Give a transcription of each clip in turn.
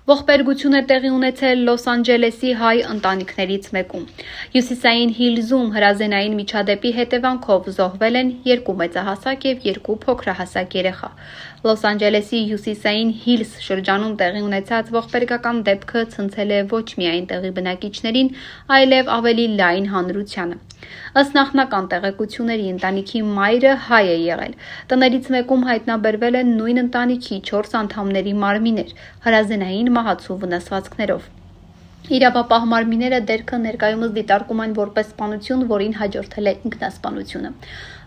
Ողբերգություն է տեղի ունեցել Լոս Անջելեսի հայ ընտանիքներից մեկում։ Հյուսիսային Հիլզում հրազենային միջադեպի հետևանքով զոհվել են 2 մեծահասակ եւ 2 փոքրահասակ երեխա։ Լոս Անջելեսի հյուսիսային Հիլզ շրջանում տեղի ունեցած ողբերգական դեպքը ցնցել է ոչ միայն տեղի բնակիչներին, այլև ավելի լայն հանրությանը։ Ըստ նախնական տեղեկությունների ընտանիքի մայրը հայ է եղել։ Տներից մեկում հայտնաբերվել են նույն ընտանիքի 4 անդամների մարմիններ, հրազենային մահացու վնասվածքներով։ Իրավապահ մարմինները դերքը ներկայումս դիտարկում են որպես սպանություն, որին հաջորդել է ինքնասպանությունը։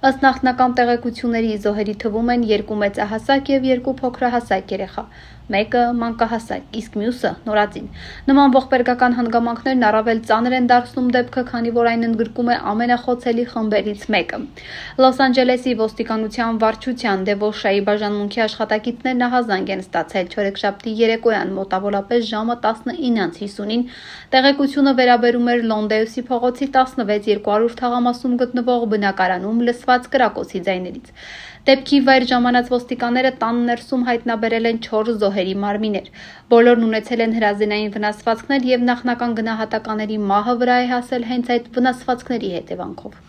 Ըստ նախնական տեղեկությունների զոհերի թվում են 2 մեծահասակ եւ 2 փոքրահասակ երեխա, մեկը մանկահասակ, իսկ մյուսը նորածին։ Նման ողբերգական հանգամանքներն առավել ծանր են դարձնում դեպքը, քանի որ այն ընդգրկում է ամենախոցելի խմբերից մեկը։ Լոս Անջելեսի ոստիկանության վարչության Դեվոշայի բաժանմունքի աշխատակիցներն ահազանգ են ստացել չորեքշաբթի երեկոյան մոտավորապես ժամը 19:50-ին։ Տեղեկությունը վերաբերում էր Լոնդեուսի փողոցի 16-200 թաղամասում գտնվող բնակարանում լսված կրակոցի ձայներից։ Դեպքի վայր ժամանած ոստիկանները տան ներսում հայտնաբերել են 4 զոհերի մարմիններ։ Բոլորն ունեցել են հրազենային վնասվածքներ եւ նախնական գնահատականների մահը վրա է հասել հենց այդ վնասվածքների հետևանքով։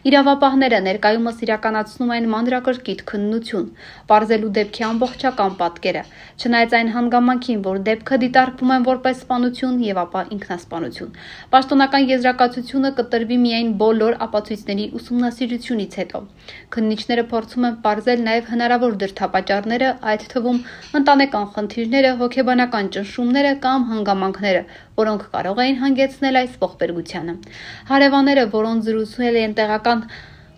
Իրավապահները ներկայումս իրականացնում են մանրակրկիտ քննություն, պարզելու դեպքի ամբողջական պատկերը, չնայած այն հանգամանքին, որ դեպքը դիտարկվում են որպես սպանություն եւ ապա ինքնասպանություն։ Պաշտոնական եզրակացությունը կտրվի միայն բոլոր ապացույցների ուսումնասիրությունից հետո։ Քննիչները փորձում են պարզել նաև հնարավոր դրդապատճառները, այդ թվում ընտանեկան խնդիրները, հոգեբանական ճնշումները կամ հանգամանքները, որոնք կարող էին հանգեցնել այս ողբերգությանը։ Հարևանները, որոնց զրուցել են տեղական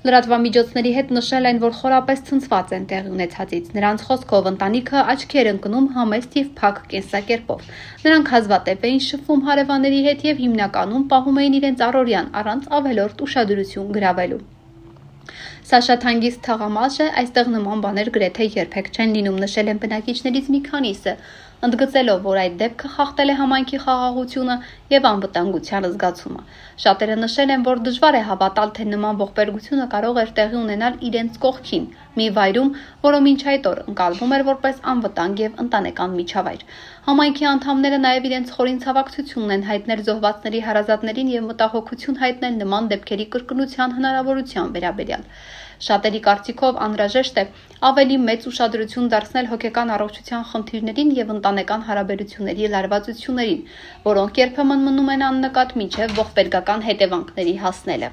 լրատվամիջոցների հետ, նշել են, որ խորապես ցնցված են տեղի ունեցածից։ Նրանց խոսքով ընտանիքը աչքեր ընկնում համեստ եւ փակ կենսակերպով։ Նրանք հազվադեպ էին շփվում հարևանների հետ եւ հիմնականում պահում էին իրենց առօրյան առանց ավելորդ ուշադրություն գրավելու։ Սա շատ հանգիստ թաղամաս է, այստեղ նման բաներ գրեթե երբեք չեն լինում, նշել են բնակիչներից մի քանիսը, ընդգծելով, որ այդ դեպքը խախտել է համայնքի խաղաղությունը եւ անվտանգության զգացումը։ Շատերը նշել են, որ դժվար է հավատալ, թե նման ողբերգությունը կարող էր տեղի ունենալ իրենց կողքին, մի վայրում, որը մինչ այդ օր ընկալվում էր որպես անվտանգ եւ ընտանեկան միջավայր։ Համայնքի անդամները նաեւ իրենց խորին ցավակցությունն են հայտնել զոհվածների հարազատներին եւ մտահոգություն հայտնել նման դեպքերի կրկնության հնարավորության վերաբերյալ։ Շատերի կարծիքով անհրաժեշտ է ավելի մեծ ուշադրություն դարձնել հոգեկան առողջության խնդիրներին եւ ընտանեկան հարաբերությունների լարվածություններին, որոնք երբեմն մնում են աննկատ մինչեւ ողբերգական հետևանքների հասնելը։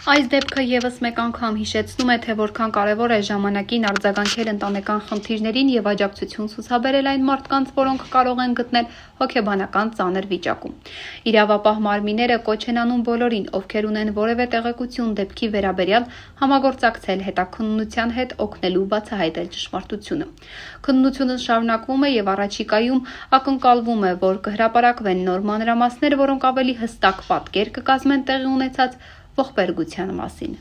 Այս դեպքը եւս մեկ անգամ հիշեցնում է, թե որքան կարևոր է ժամանակին արձագանքել ընտանեկան խնդիրներին եւ աջակցություն ցուցաբերել այն մարդկանց, որոնք կարող են գտնել հոգեբանական ծանր վիճակում։ Իրավապահ մարմինները կոչ են անում բոլորին, ովքեր ունեն որևէ տեղեկություն դեպքի վերաբերյալ, համագործակցել հետաքննության հետ, օգնելու բացահայտել ճշմարտությունը։ Քննությունը շարունակվում է եւ առաջիկայում ակնկալվում է, որ կհրապարակվեն նոր մանրամասներ, որոնք ավելի հստակ պատկեր կկազմեն տեղի ունեցած ողբերգության մասին։